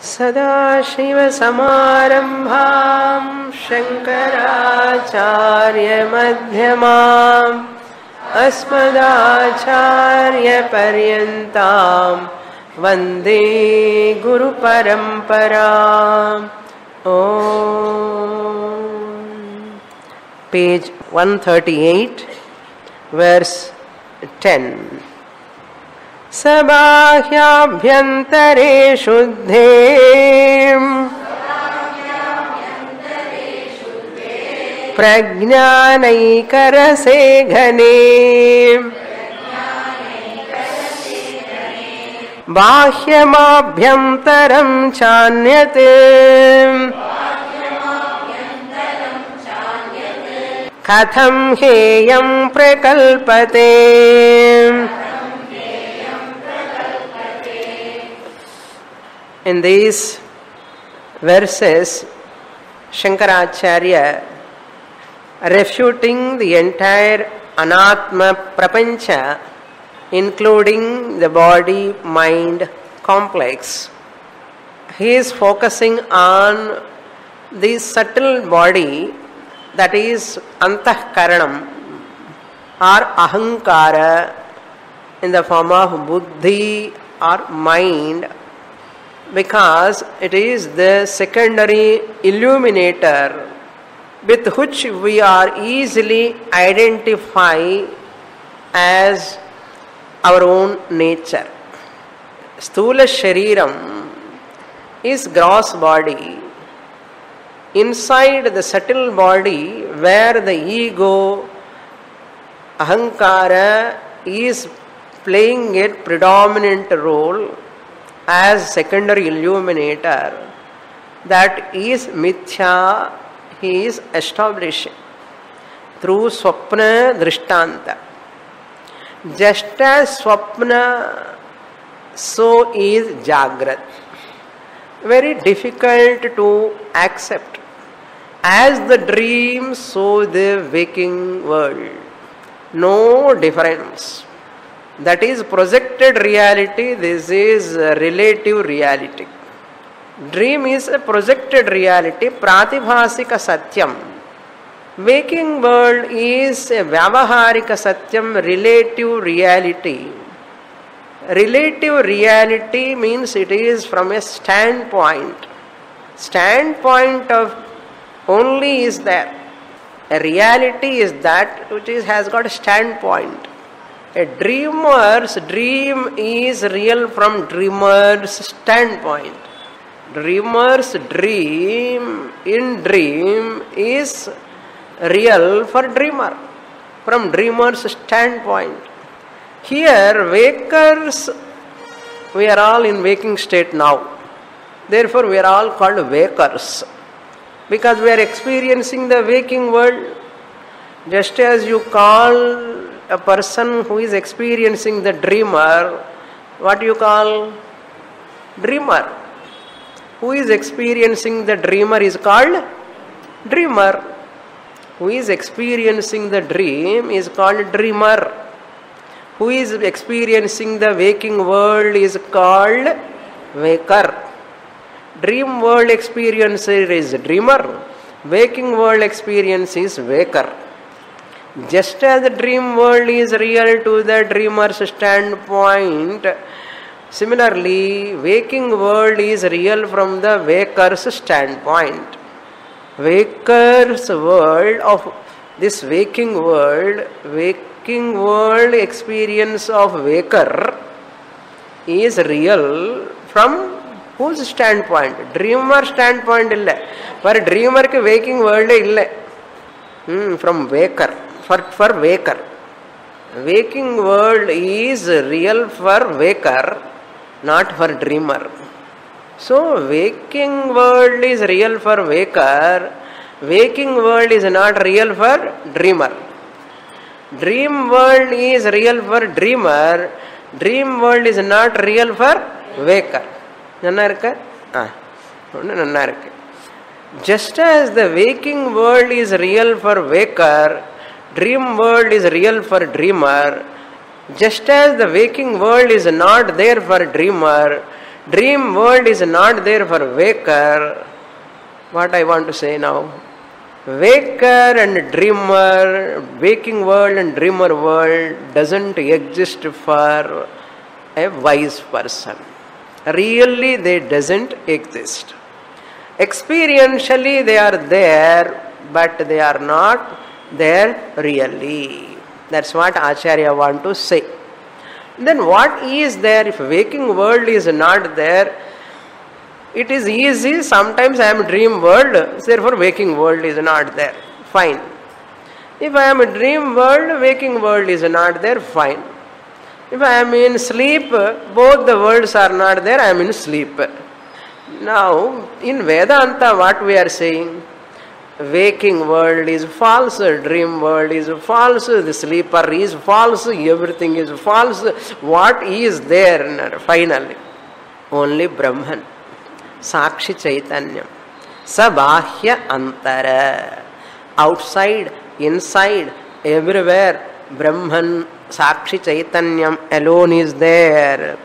सदाशिवसमारम्भां शङ्कराचार्यमध्यमाम् अस्मदाचार्यपर्यन्तां वन्दे गुरुपरम्पराम्. Page 138, verse 10. सबाह्याभ्यन्तरे शुद्धे प्रज्ञानैकरसे घने बाह्यमाभ्यन्तरं चान्यत् कथं हेयं प्रकल्पते. In these verses, Shankaracharya, refuting the entire Anatma Prapancha, including the body-mind complex, he is focusing on the subtle body, that is Antahkaranam or Ahankara in the form of Buddhi or mind, because it is the secondary illuminator with which we are easily identify as our own nature. Sthula Shariram is gross body. Inside the subtle body, where the ego, Ahankara, is playing a predominant role as secondary illuminator, that is mithya, he is establishing through swapna drishtanta. Just as swapna, so is jagrat. Very difficult to accept. As the dream, so the waking world. No difference. That is projected reality, this is relative reality. Dream is a projected reality, pratibhasika satyam. Waking world is a vyavaharika satyam, relative reality. Relative reality means it is from a standpoint. Standpoint of only is there. A reality is that which has got a standpoint. A dreamer's dream is real from dreamer's standpoint. Dreamer's dream in dream is real for dreamer from dreamer's standpoint. Here, wakers, we are all in waking state now. Therefore, we are all called wakers, because we are experiencing the waking world. Just as you call a person who is experiencing the dreamer, what you call? Dreamer. Who is experiencing the dreamer is called dreamer. Who is experiencing the dream is called dreamer. Who is experiencing the waking world is called waker. Dream world experiencer is dreamer. Waking world experience is waker. Just as the dream world is real to the dreamer's standpoint, similarly, waking world is real from the waker's standpoint. Waker's world of this waking world experience of waker is real from whose standpoint? Dreamer standpoint illa. For dreamer ke waking world illa. From waker. For waker. Waking world is real for waker, not for dreamer. So waking world is real for waker. Waking world is not real for dreamer. Dream world is real for dreamer. Dream world is not real for waker. Nanna irukka? Nanna irukku. Just as the waking world is real for waker, dream world is real for dreamer. Just as the waking world is not there for dreamer, dream world is not there for waker. What I want to say now? Waker and dreamer, waking world and dreamer world doesn't exist for a wise person. Really, they doesn't exist. Experientially, they are there, but they are not there really. That's what Acharya want to say. Then what is there? If waking world is not there, it is easy. Sometimes I am dream world, therefore waking world is not there. Fine. If I am a dream world, waking world is not there. Fine. If I am in sleep, both the worlds are not there. I am in sleep. Now, in Vedanta, what we are saying? Waking world is false, dream world is false, the sleeper is false, everything is false. What is there finally? Only Brahman. Sakshi Chaitanyam. Sabahya Antara. Outside, inside, everywhere, Brahman, Sakshi Chaitanyam alone is there.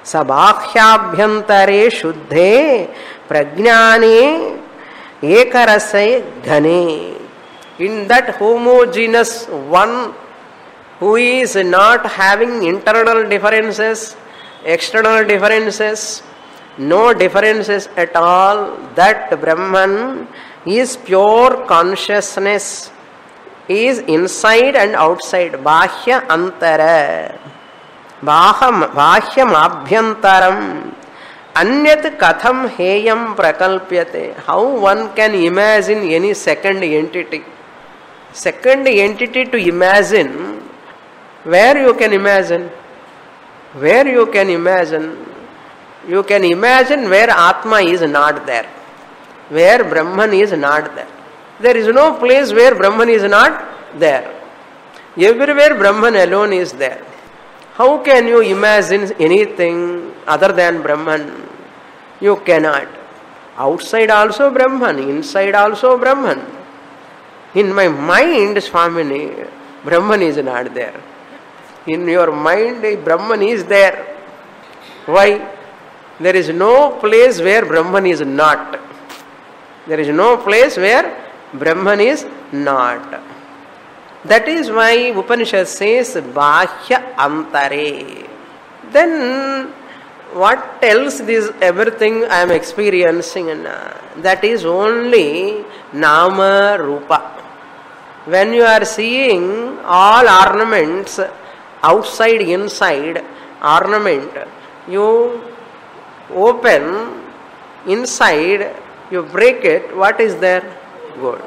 Sabhahyabhyantare Shuddhe Prajnane Ekarasai Ghane. In that homogeneous one who is not having internal differences, external differences, no differences at all, that Brahman is pure consciousness, is inside and outside. Bahya Antara. Bahyam Abhyantaram. Anyat katham heyam prakalpyate. How one can imagine any second entity? Second entity to imagine, where you can imagine? Where you can imagine? You can imagine where Atma is not there. Where Brahman is not there. There is no place where Brahman is not there. Everywhere Brahman alone is there. How can you imagine anything other than Brahman? You cannot. Outside also Brahman, inside also Brahman. In my mind, Swamini, Brahman is not there. In your mind, Brahman is there. Why? There is no place where Brahman is not. There is no place where Brahman is not. That is why Upanishad says Bahya Antare. Then what else this everything I am experiencing? That is only Nama Rupa. When you are seeing all ornaments, outside, inside, ornament, you open, inside, you break it, what is there? Gold.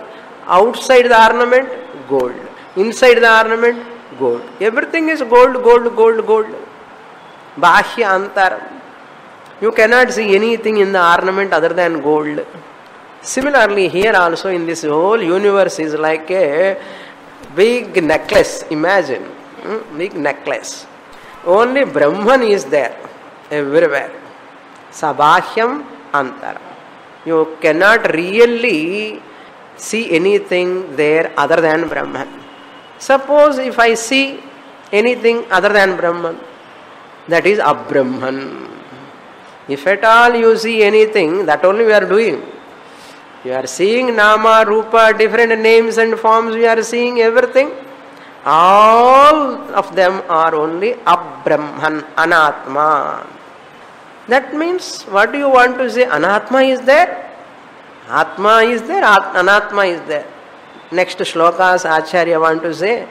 Outside the ornament, gold. Inside the ornament, gold. Everything is gold, gold, gold, gold. Bahya Antaram. You cannot see anything in the ornament other than gold. Similarly, here also in this whole universe is like a big necklace. Imagine, big necklace. Only Brahman is there everywhere. Sabahyam Antaram. You cannot really see anything there other than Brahman. Suppose if I see anything other than Brahman, that is Abrahman. If at all you see anything, that only we are doing. You are seeing Nama, Rupa, different names and forms, we are seeing everything. All of them are only Abrahman, Anatma. That means, what do you want to say? Anatma is there? Atma is there, Anatma is there. Next shlokas Acharya want to say,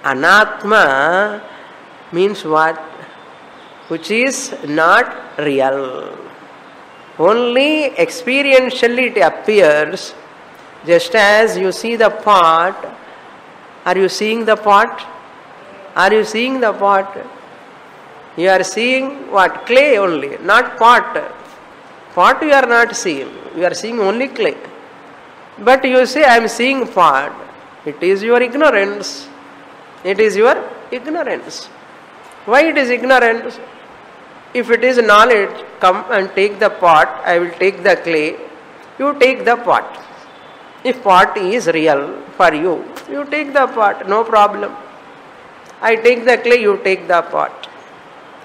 Anatma means what? Which is not real. Only experientially it appears, just as you see the pot. Are you seeing the pot? Are you seeing the pot? You are seeing what? Clay only, not pot. Pot you are not seeing. You are seeing only clay. But you say, I am seeing pot. It is your ignorance. It is your ignorance. Why it is ignorance? If it is knowledge, come and take the pot, I will take the clay. You take the pot. If pot is real for you, you take the pot, no problem. I take the clay, you take the pot.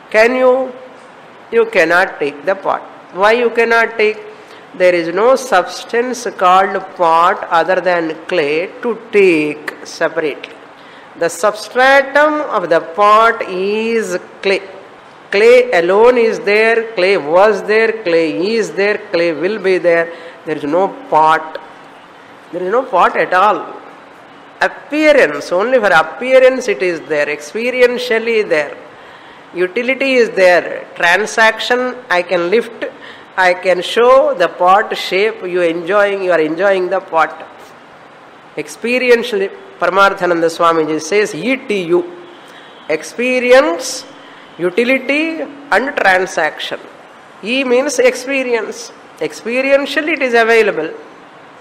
Can you? you cannot take the pot. Why you cannot take? There is no substance called pot other than clay to take separately. The substratum of the pot is clay. Clay alone is there, clay was there, clay is there, clay will be there. There is no pot. There is no pot at all. Appearance, only for appearance it is there, experientially there. Utility is there. Transaction, I can lift, I can show the pot shape, you are enjoying the pot. Experientially, Paramarthananda Swamiji says, ETU, experience, utility and transaction. E means experience. Experientially it is available.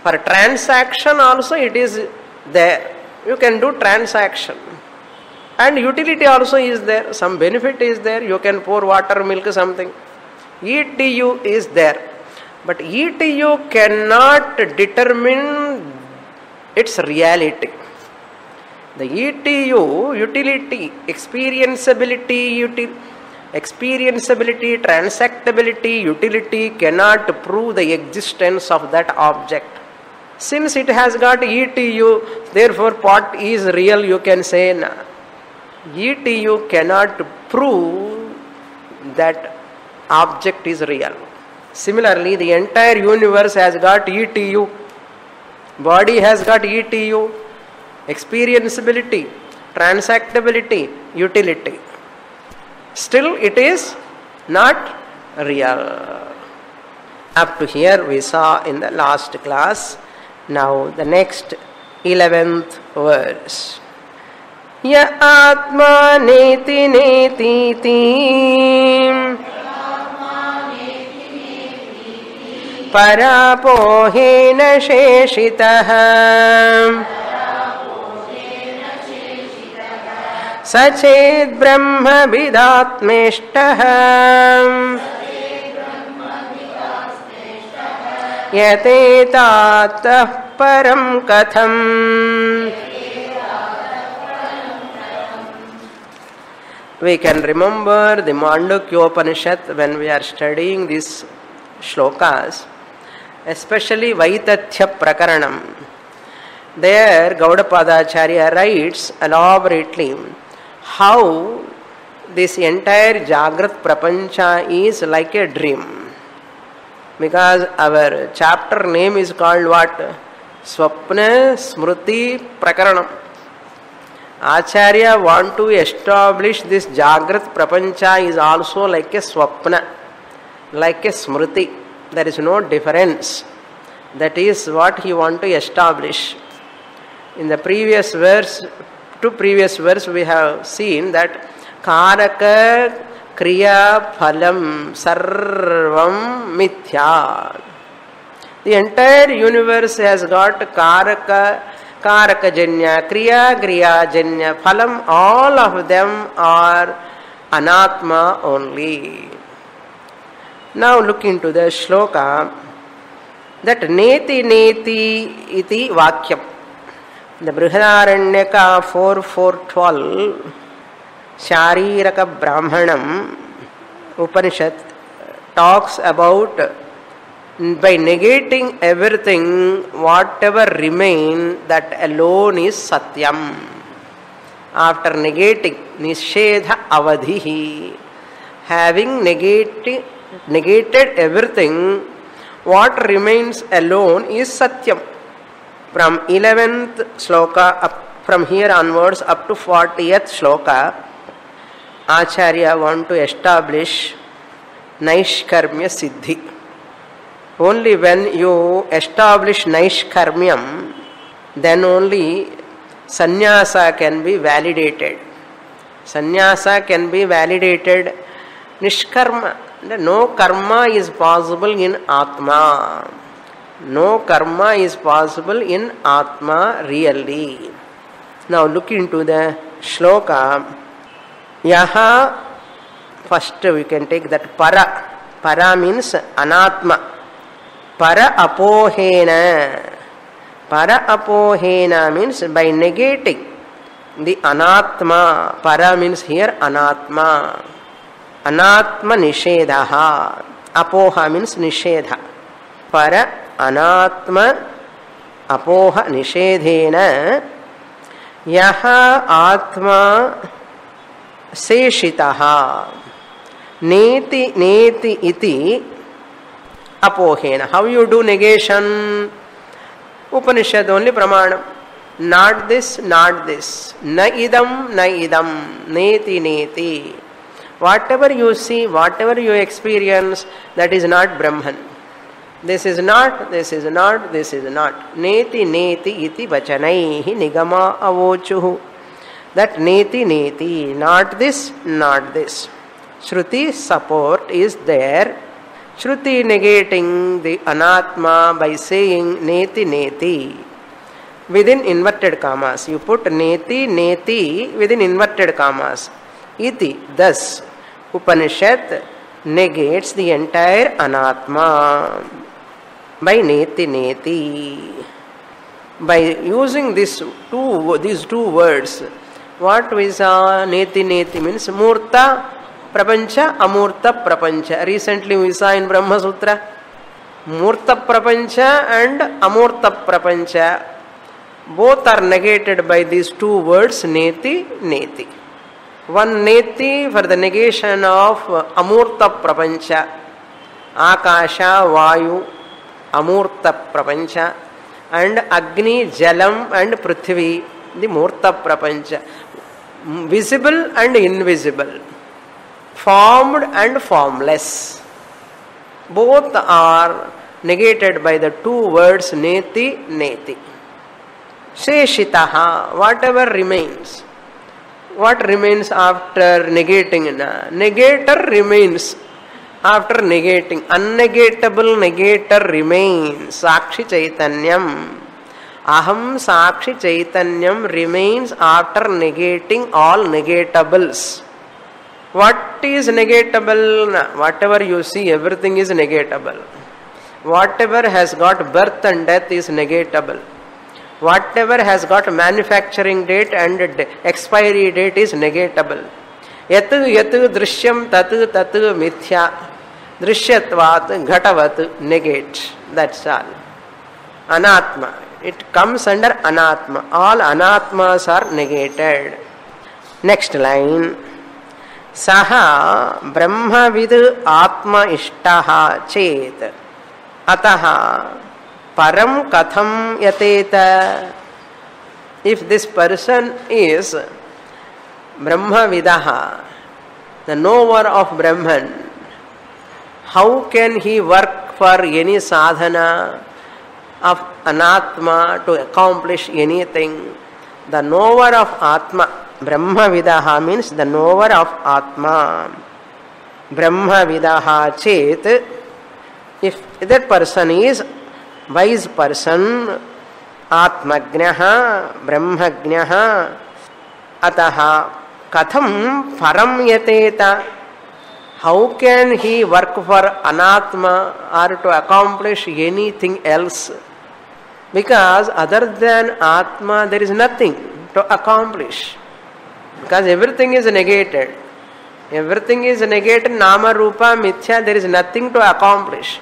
For transaction also it is there. You can do transaction. And utility also is there. Some benefit is there. You can pour water, milk, something. ETU is there. But ETU cannot determine its reality. The ETU, utility, experienceability, transactability, utility cannot prove the existence of that object. Since it has got ETU, therefore pot is real, you can say. No. ETU cannot prove that object is real. Similarly, the entire universe has got ETU. Body has got ETU. Experienceability, transactability, utility. Still it is not real. Up to here we saw in the last class. Now the next 11th verse. Ya atma neti neti tim parapohena sheshitah सचेद ब्रह्म विदात्मेष्टः यतेतातः परं कथम्. We can remember the Mandukya Upanishad when we are studying these shlokas, especially Vaitathya Prakaranam. There Gaudapadacharya writes elaborately how this entire Jagrat Prapancha is like a dream. Because our chapter name is called what? Swapna Smriti Prakaranam. Acharya want to establish this Jagrat Prapancha is also like a Swapna, like a Smriti. There is no difference. That is what he want to establish. In the previous verse, two previous verse, we have seen that Karaka Kriya Phalam Sarvam Mithya. The entire universe has got Karaka, Karakajanya, Kriya Janya, Phalam, all of them are Anatma only. Now look into the shloka, that Neti Neti iti Vakyam. The Brihadaranyaka 4.4.12 Shariraka Brahmanam Upanishad talks about by negating everything, whatever remain, that alone is Satyam. After negating Nishedha Avadhihi, having negated everything, what remains alone is Satyam. From 11th shloka, from here onwards up to 40th shloka, Acharya want to establish Naishkarmya Siddhi. Only when you establish Naishkarmyam, then only Sannyasa can be validated. Sannyasa can be validated. Nishkarma, no karma is possible in Atma. No karma is possible in Atma really. Now look into the shloka. Yaha, first we can take that para. Para means anatma. Para apohena. Para apohena means by negating the anatma. Para means here anatma. anatma nishedha. Apoha means nishedha. Para anatma apoha nishedhena yaha atma seshitaha neti neti iti apohena. How you do negation? Upanishad only pramanam. Not this, not this. Na idam, na idam. Neti, neti. Whatever you see, whatever you experience, that is not Brahman. This is not, this is not, this is not. Neti, neti iti vachanaihi nigama avochuhu. That neti, neti. Not this, not this. Shruti support is there. Shruti negating the anatma by saying neti, neti. Within inverted commas. You put neti, neti within inverted commas. Iti, thus, Upanishad negates the entire anatma by neti, neti. By using these two words, what we saw, neti, neti means murta prapancha, amurta prapancha. Recently we saw in Brahma Sutra, murta prapancha and amurta prapancha. Both are negated by these two words, neti, neti. One neti for the negation of amurta prapancha, akasha, vayu, amurta prapancha, and agni, jalam and prithvi, the murta prapancha. Visible and invisible, formed and formless. Both are negated by the two words neti, neti. Sheshitaha, whatever remains. What remains after negating? Negator remains after negating. Unnegatable negator remains. Sakshi Chaitanyam. Aham Sakshi Chaitanyam remains after negating all negatables. What is negatable? Whatever you see, everything is negatable. Whatever has got birth and death is negatable. Whatever has got manufacturing date and expiry date is negatable. Yatu yatu drishyam tatu tatu mithya. Drishyatvat ghatavat negate. That's all. Anatma. It comes under anatma. All anatmas are negated. Next line. Saha brahmavid atma ishtaha chet. Ataha param katham yateta. If this person is Brahmavidaha, the knower of Brahman, how can he work for any sadhana of anatma to accomplish anything? The knower of Atma, Brahmavidaha means the knower of Atma. Brahmavidaha chet, if that person is wise person, Atmagnaha, Brahmagnaha, Ataha katham param yateta. How can he work for anatma or to accomplish anything else? Because other than Atma there is nothing to accomplish. Because everything is negated. Everything is negated, Nama, Rupa, Mithya, there is nothing to accomplish.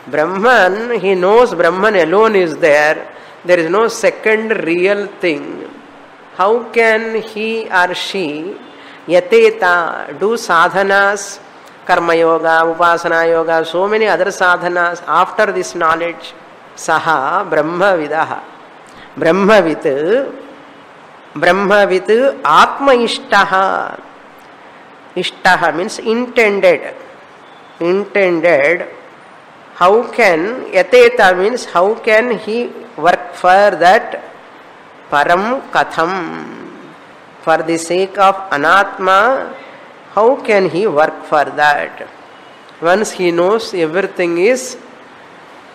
Brahman, he knows Brahman alone is there. There is no second real thing. How can he or she yateta do sadhanas, karma yoga, upasana yoga, so many other sadhanas after this knowledge? Saha brahmavidaha. Brahmavit atma ishtaha. Ishtaha means intended. Intended. How can, yateta means how can he work for that param katham? For the sake of anatma, how can he work for that? Once he knows everything is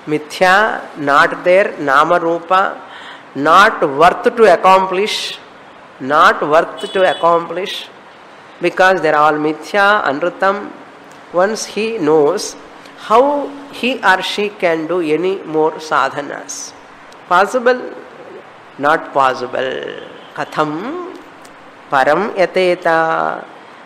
mithya, not there, nama rupa, not worth to accomplish, because they are all mithya, anrutam. Once he knows, how he or she can do any more sadhanas? Possible? Not possible. Katham param yateta.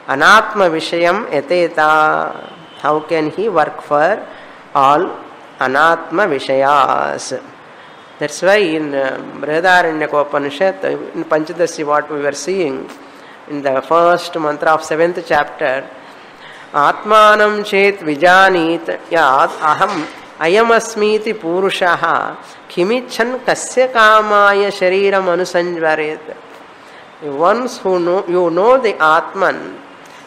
anatma vishayam yateta. How can he work for all anatma vishayas? That's why in Brihadaranyaka Upanishad, in Panchadasi, what we were seeing in the first mantra of 7th chapter, Atmanam chet vijanit yad aham ayamasmiti purushaha kimichan kasya kamaya shariram anusanjvaret. Once you know the Atman,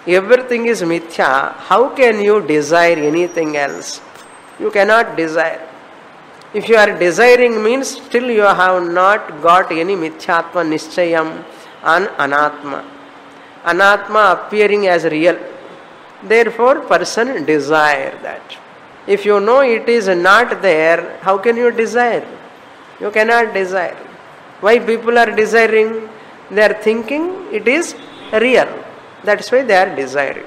everything is mithya, how can you desire anything else? You cannot desire. If you are desiring means still you have not got any mithyatma nischayam on anatma. Anatma appearing as real. Therefore person desire that. If you know it is not there, how can you desire? You cannot desire. Why people are desiring? They are thinking it is real. That's why they are desiring.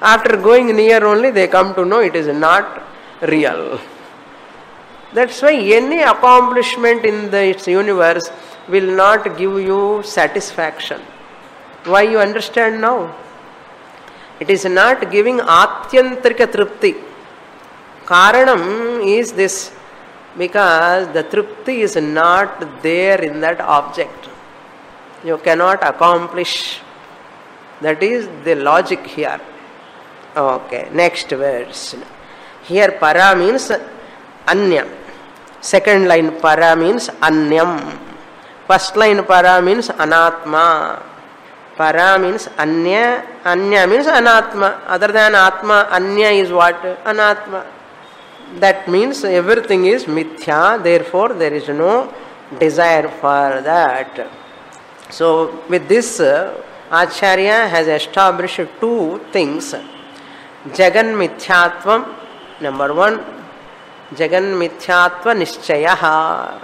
After going near only they come to know it is not real. That's why any accomplishment in this universe will not give you satisfaction. Why you understand now? It is not giving atyantrika tripti. Karanam is this, because the tripti is not there in that object. You cannot accomplish. That is the logic here. Okay, next verse. Here para means anya. Second line para means anyam. First line para means anatma. Para means anya. Anya means anatma. Other than atma, anya is what? Anatma. That means everything is mithya. Therefore, there is no desire for that. So, with this, Acharya has established two things. Jagan mithyatvam. Number one, Jagan mithyatva nischaya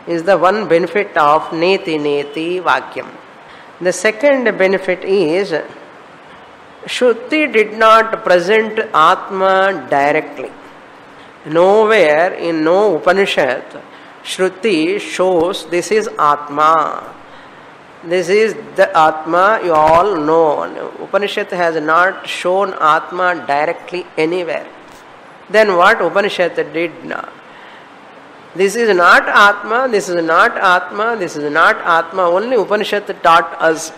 is the one benefit of neti neti vakyam. The second benefit is Shruti did not present Atma directly. Nowhere in no Upanishad Shruti shows this is Atma. This is the Atma you all know. Upanishad has not shown Atma directly anywhere. Then what Upanishad did now? This is not Atma, this is not Atma, this is not Atma. Only Upanishad taught us.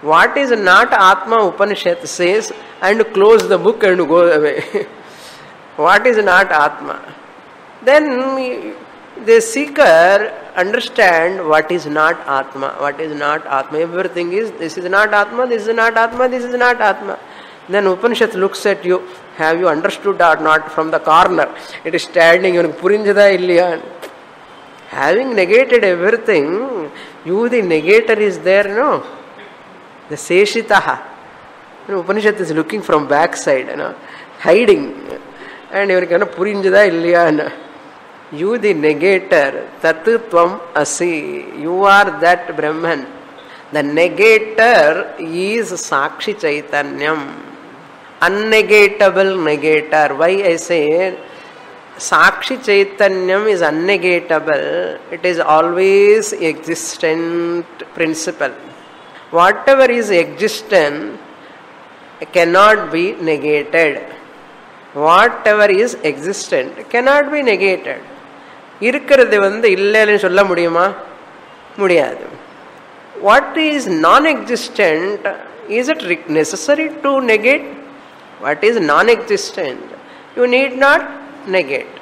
What is not Atma, Upanishad says, and close the book and go away. What is not Atma? Then the seeker understand what is not Atma. What is not Atma? Everything is, this is not Atma, this is not Atma, this is not Atma. Then Upanishad looks at you. Have you understood or not from the corner? It is standing. Having negated everything, you the negator is there, no? The Seshitaha. Upanishad is looking from backside, hiding. And you are going to Purinjada Ilya. You the negator, Tatutvam Asi. You are that Brahman. The negator is Sakshi Chaitanyam. Unnegatable negator. Why I say Sakshi Chaitanyam is unnegatable? It is always existent principle. Whatever is existent cannot be negated. Whatever is existent cannot be negated. இருக்கிறது இல்லைன்னு சொல்ல முடியுமா? முடியாது. What is non-existent, is it necessary to negate? What is non-existent, you need not negate.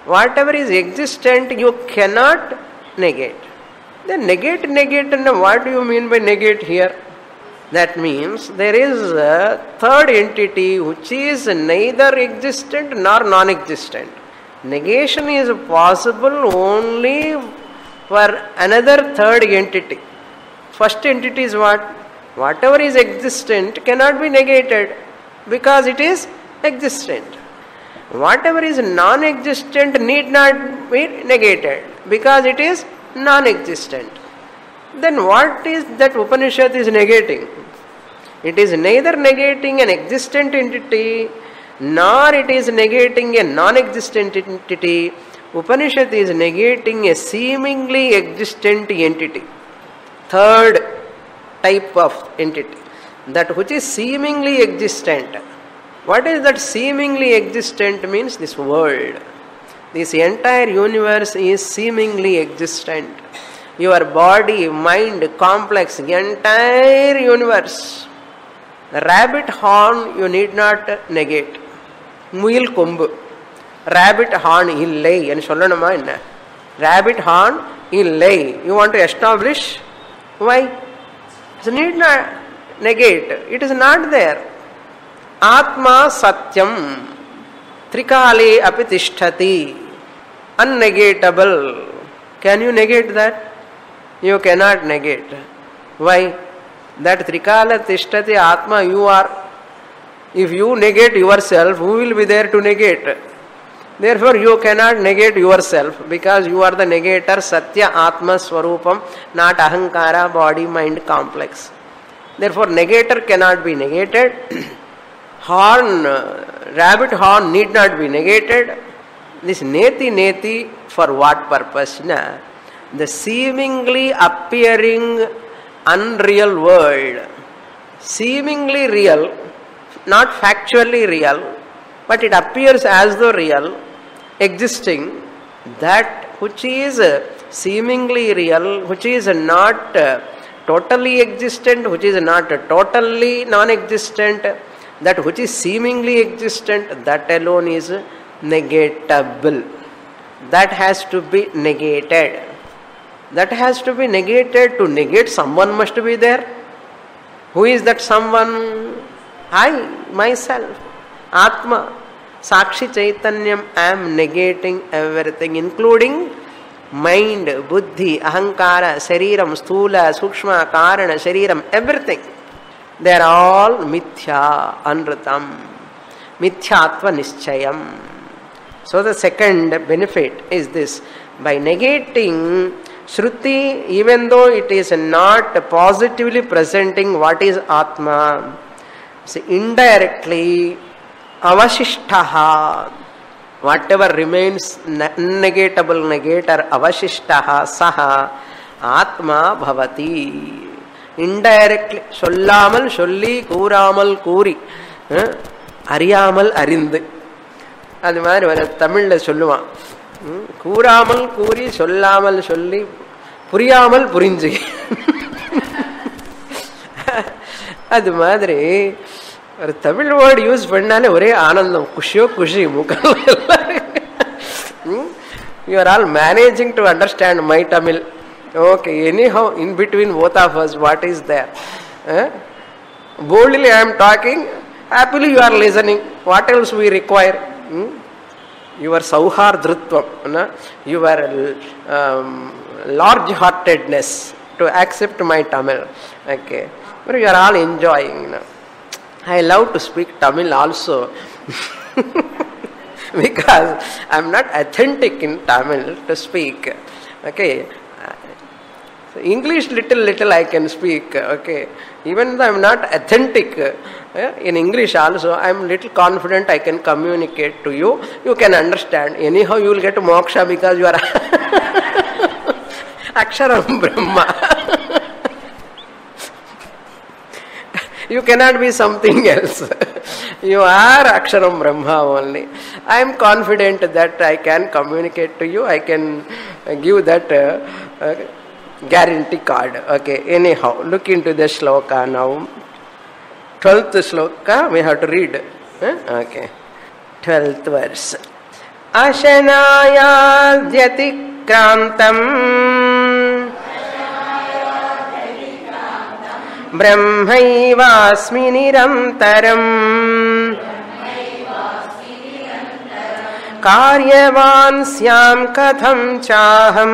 Whatever is existent, you cannot negate. Then negate, and what do you mean by negate here? That means there is a third entity which is neither existent nor non-existent. Negation is possible only for another third entity. First entity is what? Whatever is existent cannot be negated because it is existent. Whatever is non-existent need not be negated because it is non-existent. Then what is that Upanishad is negating? It is neither negating an existent entity nor it is negating a non-existent entity. Upanishad is negating a seemingly existent entity. Third type of entity. that which is seemingly existent. What is that seemingly existent means? This world. This entire universe is seemingly existent. Your body, mind, complex, entire universe. The rabbit horn you need not negate. Muil kombu. Rabbit horn illai enu sollanuma enna? Rabbit horn illai. You want to establish? Why? You need not negate. It is not there. Atma satyam. Trikale api tishtati. Unnegatable. Can you negate that? You cannot negate. Why? That Trikala tishtati Atma you are. If you negate yourself, who will be there to negate? Therefore, you cannot negate yourself because you are the negator, Satya Atma Swarupam, not Ahankara, body, mind, complex. Therefore, negator cannot be negated. Horn, rabbit horn need not be negated. This neti for what purpose? Na? The seemingly appearing unreal world, seemingly real, not factually real, but it appears as though real, existing, that which is seemingly real, which is not totally existent, which is not totally non-existent, that which is seemingly existent, that alone is negatable. That has to be negated. That has to be negated. To negate someone must be there. Who is that someone? I, myself, Atma, Sakshi Chaitanyam. I am negating everything, including mind, buddhi, ahankara, shariram, sthula, sukshma, karana, shariram, everything. They are all mithya, anritam, mithyatva nischayam. So the second benefit is this. By negating Shruti, even though it is not positively presenting what is Atma, so indirectly, avashishtaha, whatever remains negatable negator, avashishtaha, saha, Atma bhavati. Indirectly, sollamal solli, கூறாமல் கூறி, அறியாமல் அறிந்து. அது மாதிரி வர தமிழ்ல சொல்லுவான். கூறாமல் கூறி, சொல்லாமல் சொல்லி, புரியாமல் புரிஞ்சு. அது மாதிரி ஒரு தமிழ் வேர்டு யூஸ் பண்ணாலே ஒரே ஆனந்தம், குஷியோ குஷி முகம். You are all managing to understand my Tamil. Okay, anyhow, in between both of us, what is there? Boldly I am talking, happily you are listening. What else we require? Your sauhardritvam, your large-heartedness to accept my Tamil. Okay, but you are all enjoying. I love to speak Tamil also because I am not authentic in Tamil to speak. Okay, so English little I can speak. Okay, even though I am not authentic in English also, I am little confident I can communicate to you. You can understand. Anyhow, you will get moksha because you are Aksharam Brahma. You cannot be something else. You are Aksharam Brahma only. I am confident that I can communicate to you. I can give that guarantee card. Okay, anyhow, look into the shloka now. 12th shloka we have to read. Okay, 12th verse. Ashanayadhyati krantam brahmaivasmi nirantaram karyavan syam katham chaham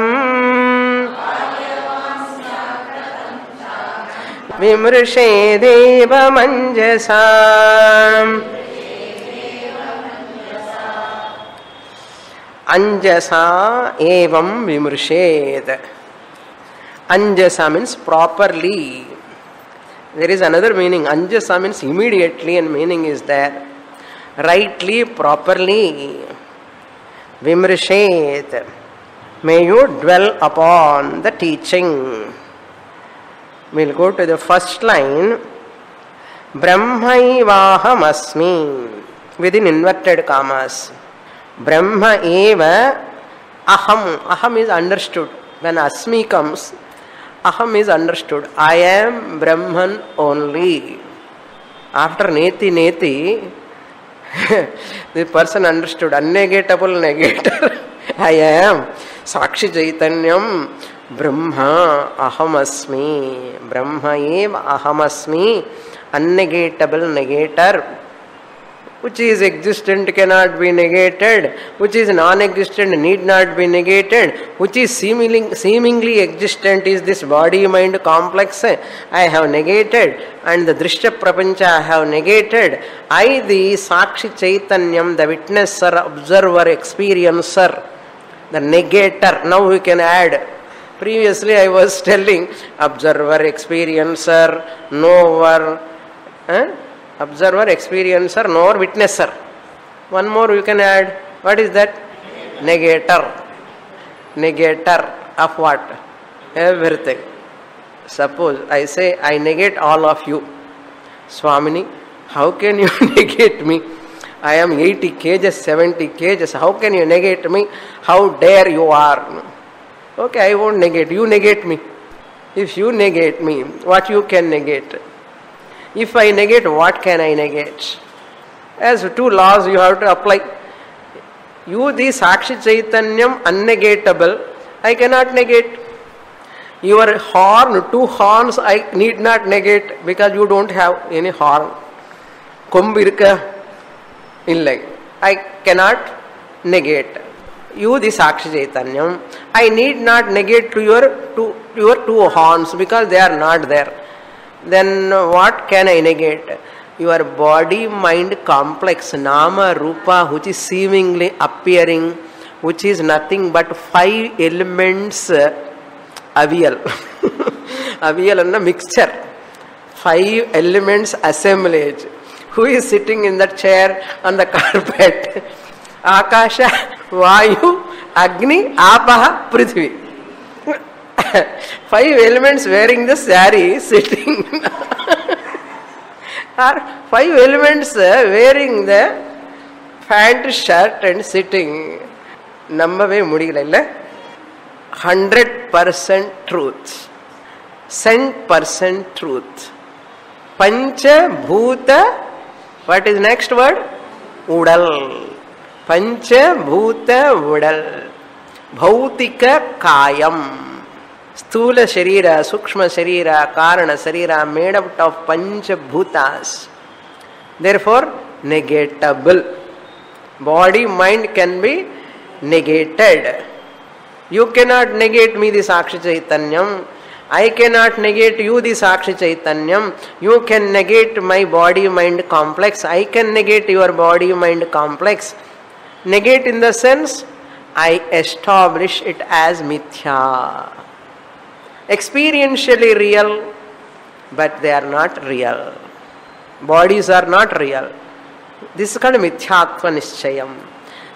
vimrishe deva manjasam. Anjasa evam vimrished. Anjasa means properly. There is another meaning. Anjasa means immediately, and meaning is there. Rightly, properly. Vimrished. May you dwell upon the teaching. We'll go to the first line. Brahmaivaham asmi. Within inverted commas. Brahma eva aham. Aham is understood. When asmi comes, aham is understood. I am Brahman only. After neti neti, the person understood. Unnegatable negator. I am Sakshi Chaitanyam Brahma Ahamasmi. Brahma eva Ahamasmi. Unnegatable negator. Which is existent cannot be negated. Which is non-existent need not be negated. Which is seemingly existent is this body-mind complex. I have negated. And the Drishya Prapancha I have negated. I, the Sakshi Chaitanyam, the witnesser, observer, experiencer, the negator. Now we can add. Previously I was telling observer, experiencer, knower, observer, experiencer, knower, witnesser. One more you can add. What is that? Negator. Negator of what? Everything. Suppose I say I negate all of you. Swamini, how can you negate me? I am 80 kgs, 70 kgs. How can you negate me? How dare you are? Okay, I won't negate. You negate me. If you negate me, what you can negate? If I negate, what can I negate? As two laws you have to apply. You, the Sakshi Chaitanyam, unnegatable, I cannot negate. Your horn, two horns, I need not negate because you don't have any horn. Kumbirka, illai. I cannot negate. You, the Sakshi Chaitanyam, I need not negate to your two horns because they are not there. Then what can I negate? Your body-mind complex, nama, rupa, which is seemingly appearing, which is nothing but 5 elements, avial. Avial and a mixture. 5 elements assemblage. Who is sitting in that chair on the carpet? Akasha, Vayu, Agni, Apaha, Prithvi. 5 elements wearing the sari sitting. Or 5 elements wearing the pant shirt and sitting. Nammave mudiyilla. 100% truth. 100% truth. Pancha Bhuta. What is next word? Udal. Pancha Bhuta Udal. Bhautika Kayam. Sthula Sharira, Sukshma Sharira, Karana Sharira made out of Pancha Bhutas. Therefore, negatable. Body, mind can be negated. You cannot negate me, the Sakshi Chaitanyam. I cannot negate you, the Sakshi Chaitanyam. You can negate my body-mind complex. I can negate your body-mind complex. Negate in the sense, I establish it as mithya. Experientially real, but they are not real. Bodies are not real. This is called mithyatva nischayam.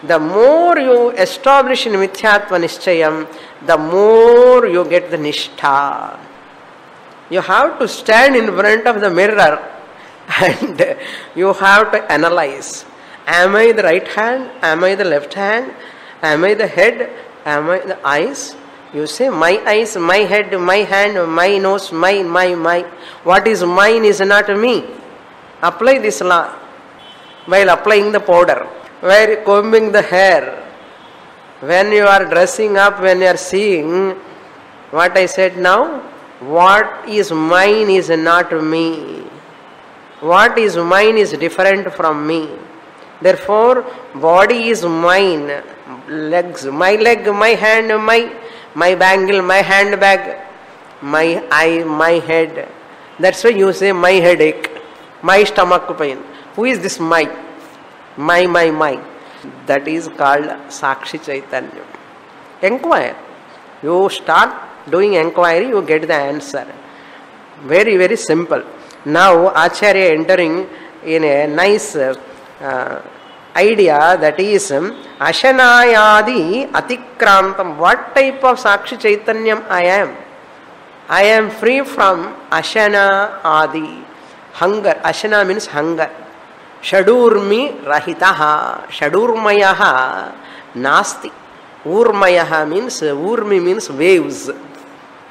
The more you establish in mithyatva nischayam, the more you get the nishtha. You have to stand in front of the mirror and you have to analyze. Am I the right hand? Am I the left hand? Am I the head? Am I the eyes? You say, my eyes, my head, my hand, my nose, my. What is mine is not me. Apply this law while applying the powder, while combing the hair. When you are dressing up, when you are seeing what I said now, what is mine is not me. What is mine is different from me. Therefore, body is mine. Legs, my leg, my hand, my bangle, my handbag, my eye, my head. That's why you say my headache, my stomach pain. Who is this my? My. That is called Sakshi Chaitanya. Enquire. You start doing enquiry, you get the answer. Very, very simple. Now Acharya entering in a nice idea, that is Ashanayadi Atikrantam. What type of Sakshi Chaitanyam I am? I am free from Ashana Adi. Hunger. Ashana means hunger. Shadurmi rahitaha. Shadurmayaha nasti. Urmayaha means, urmi means waves.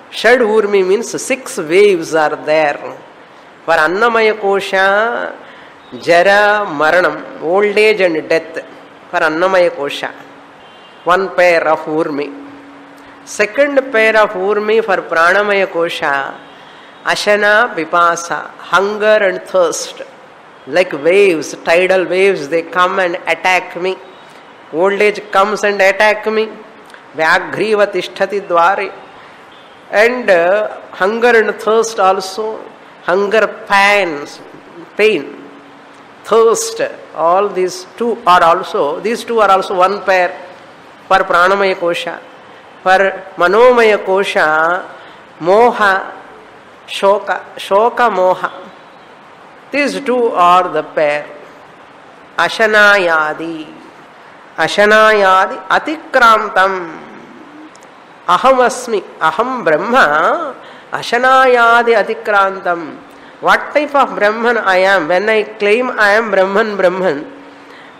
Shad urmi means 6 waves are there. For Annamaya Kosha, Jara, Maranam, old age and death. For Annamaya Kosha. 1 pair of urmi. Second pair of urmi for Pranamaya Kosha. Ashana, Vipasa, hunger and thirst. Like waves, tidal waves, they come and attack me. Old age comes and attack me. Vyagriva tishtati dware. And hunger and thirst also. Hunger, pain, thirst. All these two are also 1 pair for Pranamaya Kosha. For Manomaya Kosha, Moha, Shoka, Moha. These 2 are the pair. Ashanayadi, Atikrantam. Aham asmi, aham Brahma, Ashanayadi Atikrantam. What type of Brahman I am? When I claim I am Brahman,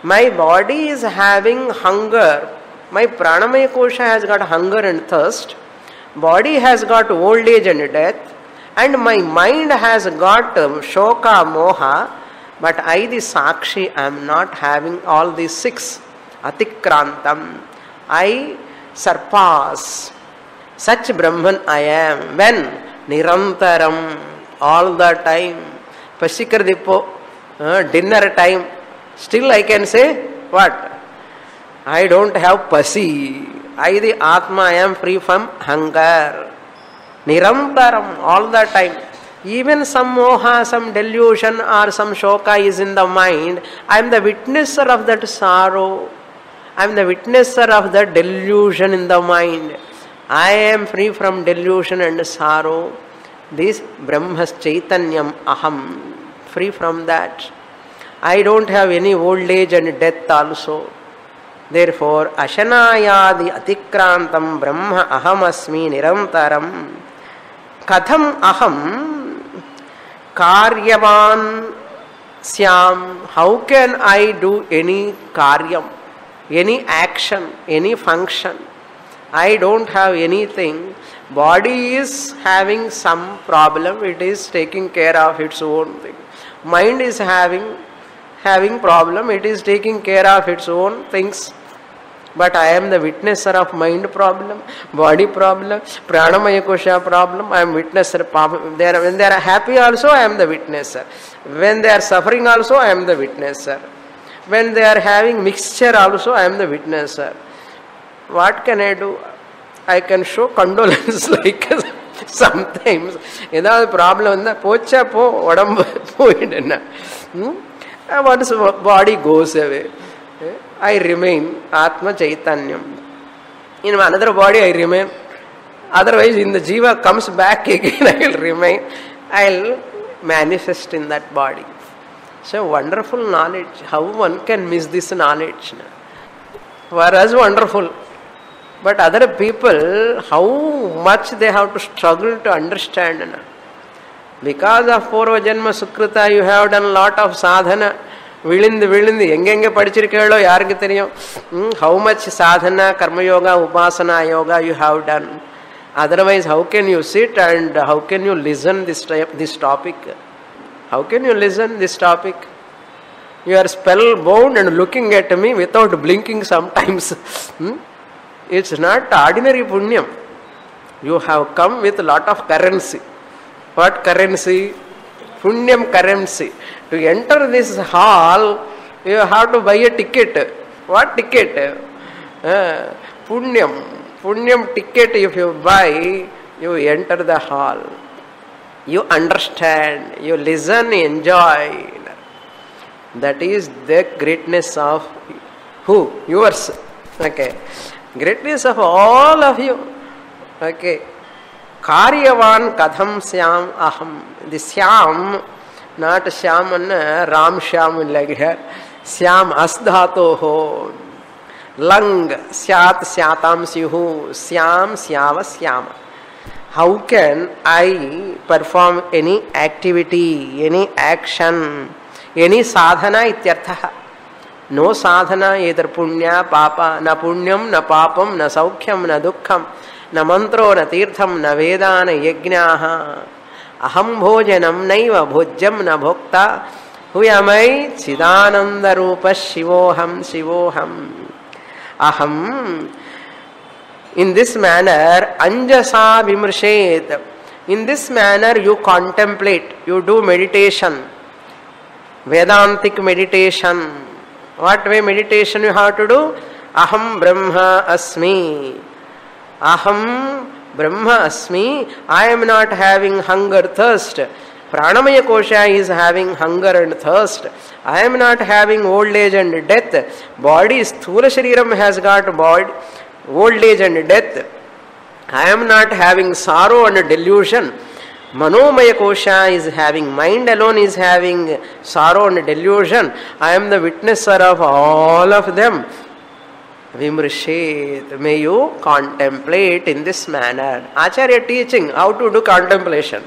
my body is having hunger. My Pranamaya Kosha has got hunger and thirst. Body has got old age and death. And my mind has got Shoka, Moha. But I, the Sakshi, am not having all these 6. Atikrantam. I surpass. Such Brahman I am. When? Nirantaram. All the time. Pasikar Dipo. Dinner time. Still I can say, what? I don't have pasi. I, the Atma, I am free from hunger. Nirantaram. All the time. Even some moha, some delusion or some shoka is in the mind. I am the witnesser of that sorrow. I am the witnesser of that delusion in the mind. I am free from delusion and sorrow. This Brahmas Chaitanyam Aham. Free from that. I don't have any old age and death also. Therefore, Ashanayadi Atikrantam Brahma Ahamasmi Nirantaram. Katham Aham Karyavan Syam. How can I do any karyam, any action, any function? I don't have anything. Body is having some problem. It is taking care of its own thing. Mind is having problem. It is taking care of its own things. But I am the witnesser of mind problem, body problem, Pranamaya Kosha problem. I am witnesser. When they are happy also, I am the witnesser. When they are suffering also, I am the witnesser. When they are having mixture also, I am the witnesser. What can I do? I can show condolence like sometimes. Edha problem na pocha po odambu poidena. Once body goes away, I remain Atma Chaitanyam. In another body I remain. Otherwise in the Jiva comes back again, I will remain. I will manifest in that body. So wonderful knowledge. How one can miss this knowledge? For us wonderful. But other people, how much they have to struggle to understand. Because of Purva Janma Sukrita, you have done lot of sadhana. Vilindi, engenge padichirikelo yarku theriyum. How much sadhana, karma yoga, upasana yoga you have done. Otherwise, how can you sit and how can you listen this topic? How can you listen this topic? You are spellbound and looking at me without blinking sometimes. It's not ordinary punyam. You have come with a lot of currency. What currency? Punyam currency. To enter this hall, you have to buy a ticket. What ticket? Punyam. Punyam ticket if you buy, you enter the hall. You understand, you listen, enjoy. That is the greatness of who? Yours. Okay. Greatness of all of you. Okay. Karyavan Katham Syam Aham. The Syam, not Syam and Ram Syam like here. Syam Asdhato ho. Lang Syat Syatam Syuhu. Syam Syava Syama. How can I perform any activity, any action, any sadhana ityartha? No sadhana, either punya, papa, na punyam, na papam, na saukhyam, na dukkham, na mantro, na tirtham, na veda, na yajnaha. Aham bhojanam naiva bhojyam na bhokta. Who am I? Chidananda rupa shivoham, shivoham. Aham. In this manner, anjasa vimrshet. In this manner, you contemplate, you do meditation, Vedantic meditation. What way meditation you have to do? Aham Brahma Asmi. Aham Brahma Asmi. I am not having hunger, thirst. Pranamaya Kosha is having hunger and thirst. I am not having old age and death. Body, Sthula Shariram has got body, old age and death. I am not having sorrow and delusion. Manomaya Kosha is having, mind alone is having sorrow and delusion. I am the witnesser of all of them. Vimrishet, may you contemplate in this manner. Acharya teaching how to do contemplation.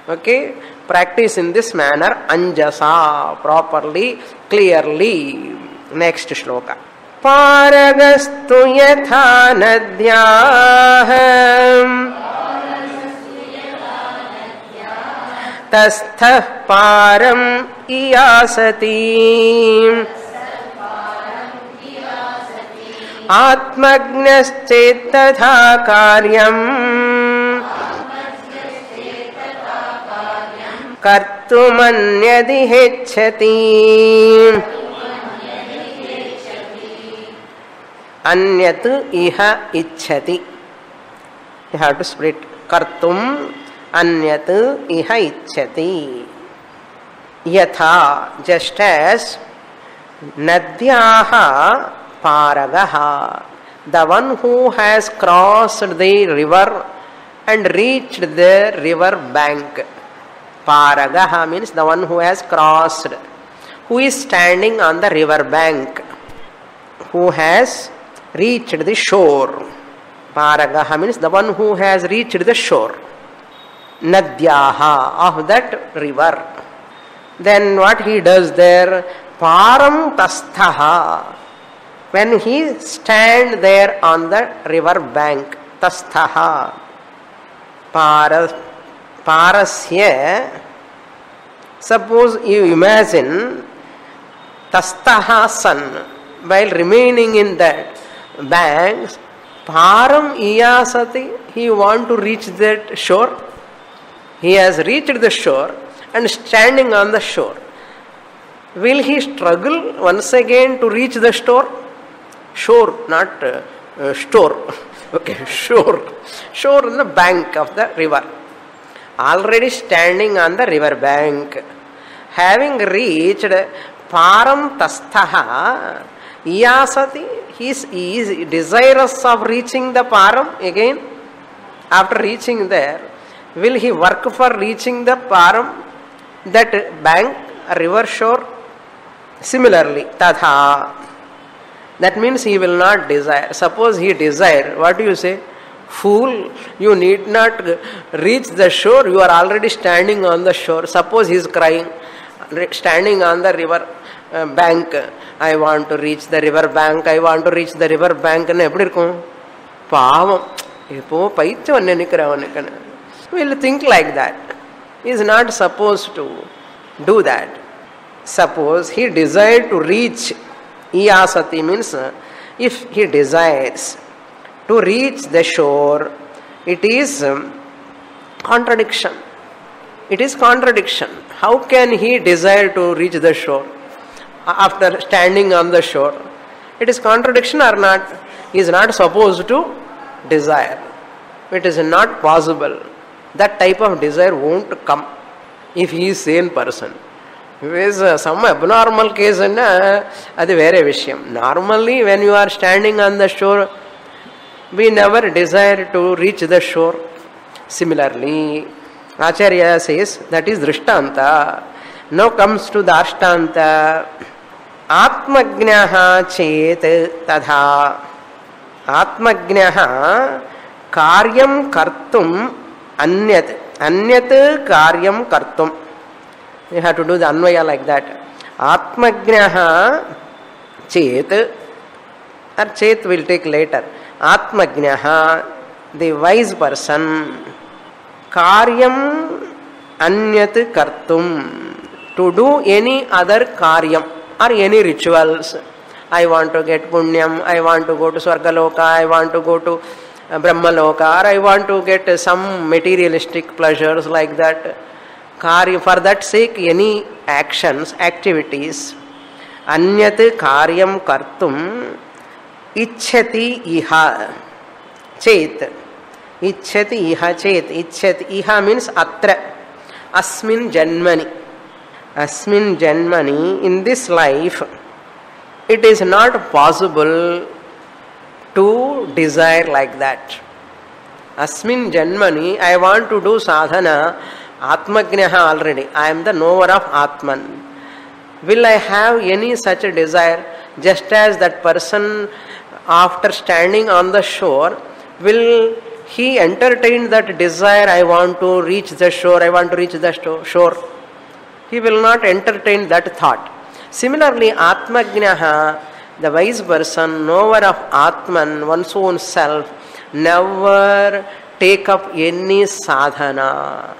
Okay, practice in this manner, anjasa, properly, clearly. Next shloka. Paragastu yatha nadyah तस्थः पारम् इयासति आत्मज्ञश्चेत्तथा कार्यम् कर्तुमन्यदिहेच्छति अन्यत् इह इच्छति. You have to split. कर्तुम् Anyat iha icchati. Yatha, just as Nadhyaha Paragaha, the one who has crossed the river and reached the river bank. Paragaha means the one who has crossed, who is standing on the river bank, who has reached the shore. Paragaha means the one who has reached the shore. Nadhyaha, of that river. Then what he does there? Param tasthaha. When he stand there on the river bank, tasthaha. Parasya. Suppose you imagine tasthaha sun, while remaining in that bank, param iyasati, he want to reach that shore. He has reached the shore and standing on the shore. Will he struggle once again to reach the shore? Shore, not store. Okay, shore. Shore on the bank of the river. Already standing on the river bank. Having reached Param Tasthaha, Iyasati, he is desirous of reaching the Param again. After reaching there, will he work for reaching the Param, that bank, river shore? Similarly, Tadha. That means he will not desire. Suppose he desire, what do you say? Fool, you need not reach the shore, you are already standing on the shore. Suppose he is crying, standing on the river bank, I want to reach the river bank, I want to reach the river bank. Pavam, will think like that. He is not supposed to do that. Suppose he desired to reach, iyasati means if he desires to reach the shore, it is contradiction. It is contradiction. How can he desire to reach the shore after standing on the shore? It is contradiction or not? He is not supposed to desire. It is not possible. That type of desire won't come if he is sane person. If it is some abnormal case, that is very vishayam. Normally, when you are standing on the shore, we never desire to reach the shore. Similarly, Acharya says that is Drishtanta. Now comes to the Ashtanta. Atmagnaha chet tadha. Atmagnaha karyam kartum Anyat. Anyat karyam kartum. You have to do the anvaya like that. Atmajnaha chet, or chet will take later. Atmajnaha, the wise person, karyam anyat kartum, to do any other karyam or any rituals. I want to get punyam, I want to go to Swargaloka, I want to go to Brahmaloka, or I want to get some materialistic pleasures like that. For that sake, any actions, activities, anyat karyam kartum, ichhati iha chet. Ichhati iha chet. Ichhati iha means atra. Asmin janmani. Asmin janmani, in this life, it is not possible to desire like that. Asmin janmani, I want to do sadhana. Atmajnaha already. I am the knower of Atman. Will I have any such a desire? Just as that person, after standing on the shore, will he entertain that desire, I want to reach the shore, I want to reach the shore? He will not entertain that thought. Similarly, Atmajnaha, the wise person, knower of Atman, one's own self, never take up any sadhana.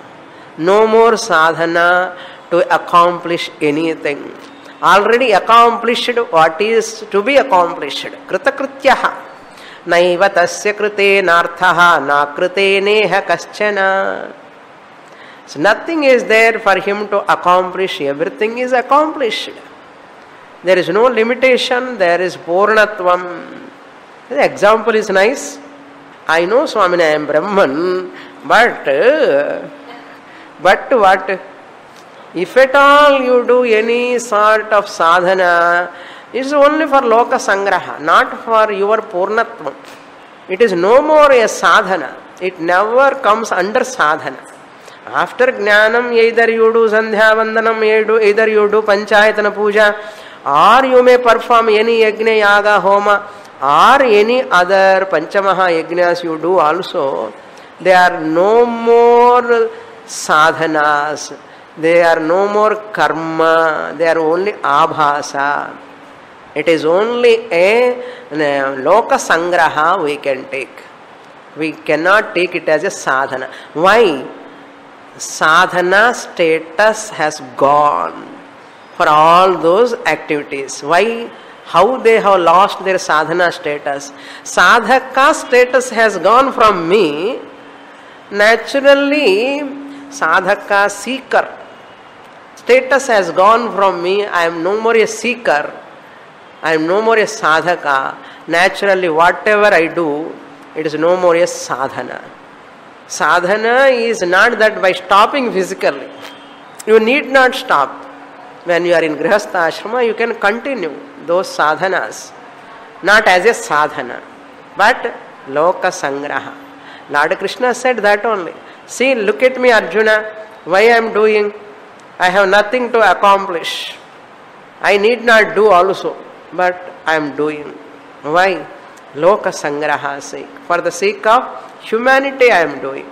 No more sadhana to accomplish anything. Already accomplished what is to be accomplished. Kritakrityaha. Naiva tasya krite narthaha na krite neha kaschana. So nothing is there for him to accomplish. Everything is accomplished. There is no limitation. There is Purnatvam. The example is nice. I know, Swamina, I am Brahman, but what? If at all you do any sort of sadhana, it is only for loka sangraha, not for your purnatvam. It is no more a sadhana. It never comes under sadhana. After jnanam, either you do sandhya vandanam, either you do panchayatana puja, or you may perform any yajna, yaga, homa, or any other panchamaha yajnas you do also. There are no more sadhanas, there are no more karma, they are only abhasa. It is only a loka sangraha we can take. We cannot take it as a sadhana. Why? Sadhana status has gone for all those activities. Why? How they have lost their sadhana status? Sadhaka status has gone from me. Naturally, sadhaka seeker status has gone from me. I am no more a seeker. I am no more a sadhaka. Naturally, whatever I do, it is no more a sadhana. Sadhana is not that by stopping physically. You need not stop. When you are in Grihastha Ashrama, you can continue those sadhanas. Not as a sadhana, but loka sangraha. Lord Krishna said that only. See, look at me, Arjuna. Why I am doing? I have nothing to accomplish. I need not do also, but I am doing. Why? Loka sangraha sake. For the sake of humanity I am doing.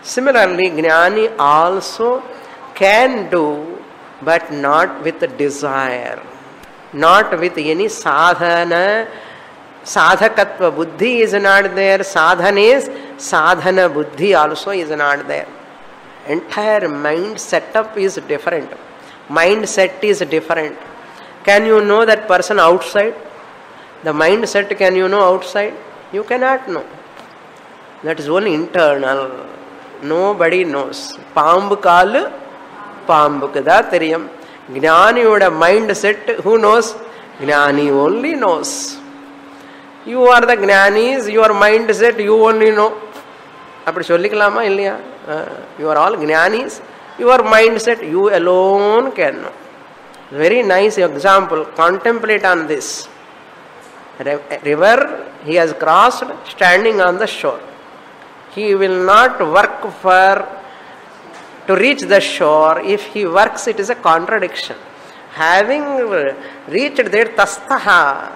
Similarly, Jnani also can do, but not with desire. Not with any sadhana. Sadhakatva buddhi is not there. Sadhana buddhi also is not there. Entire mind setup is different. Mindset is different. Can you know that person outside? The mindset can you know outside? You cannot know. That is only internal. Nobody knows. Paambu kaalu, paambu kada theriyam. Jnaniyoda mindset, who knows? Jnani only knows. You are the Jnanis, your mindset you only know. Appadi sollikalama illaya? You are all Jnanis, your mindset you alone can know. Very nice example. Contemplate on this. River he has crossed, standing on the shore. He will not work to reach the shore. If he works, it is a contradiction. Having reached there, tastaha.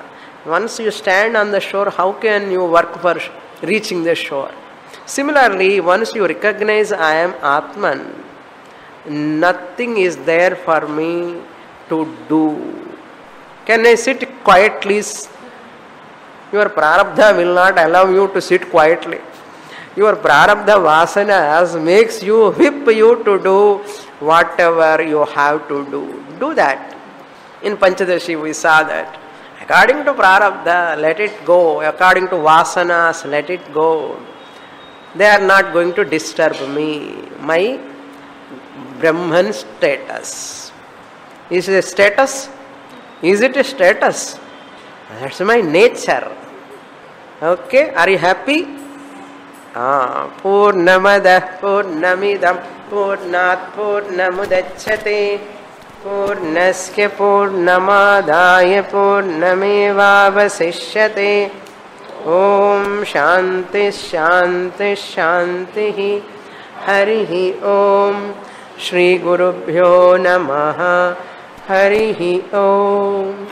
Once you stand on the shore, how can you work for reaching the shore? Similarly, once you recognize I am Atman, nothing is there for me to do. Can I sit quietly? Your prarabdha will not allow you to sit quietly. Your prarabdha vasanas makes you, whip you to do whatever you have to do. Do that. In Panchadashi we saw that. According to prarabdha, let it go. According to vasanas, let it go. They are not going to disturb me. My Brahman status. Is it a status? Is it a status? That's my nature. Okay, are you happy? Purnamadah Purnamidam Purnat Purnamudachyate Purnasya Purnamadaya Purnamevavasishyate. Om Shanti Shanti Shanti Harihi Om Shri Gurubhyo Namaha Harihi Om.